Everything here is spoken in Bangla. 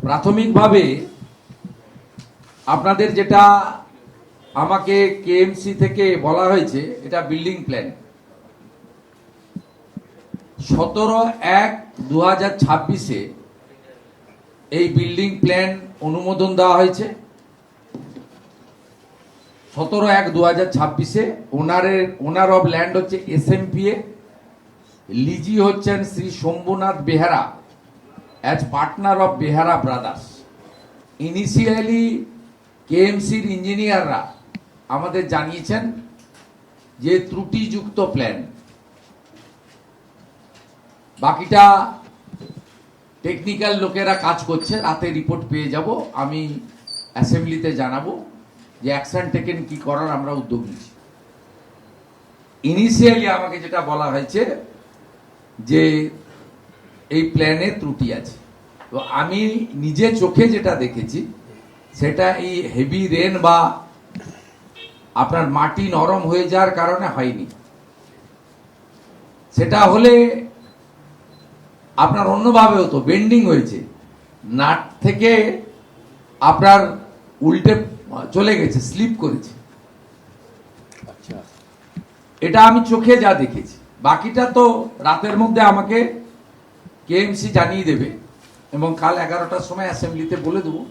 প্রাথমিকভাবে আপনাদের যেটা আমাকে কেএমসি থেকে বলা হয়েছে, এটা বিল্ডিং প্ল্যান 17/1/2026-এ এই বিল্ডিং প্ল্যান অনুমোদন দেওয়া হয়েছে। 17/1/2026-এ ওনার অফ ল্যান্ড হচ্ছে SMPA, লিজি হচ্ছেন Shri Shambhunath Behara as partner of Behara brothers. Initially কেএমসির ইঞ্জিনিয়াররা আমাদের জানিয়েছেন যে ত্রুটিযুক্ত প্ল্যান, বাকিটা টেকনিক্যাল লোকেরা কাজ করছে, রাতে রিপোর্ট পেয়ে যাব, আমি অ্যাসেম্বলিতে জানাবো যে অ্যাকশন টেকেন কি করার আমরা উদ্যোগ নিচ্ছি। ইনিশিয়ালি আমাকে যেটা বলা হয়েছে যে এই প্ল্যানে ত্রুটি আছে, তো আমি নিজে চোখে যেটা দেখেছি সেটা এই হেভি রেন বা আপনার মাটি নরম হয়ে যাওয়ার কারণে হয়নি। সেটা হলে আপনার অন্যভাবে হতো, বেন্ডিং হয়েছে, নাট থেকে আপনার উল্টে চলে গেছে, স্লিপ করেছে। এটা আমি চোখে যা দেখেছি, বাকিটা তো রাতের মধ্যে আমাকে কেএমসি জানিয়ে দেবে এবং কাল 11টার সময় অ্যাসেম্বলিতে বলে দেবো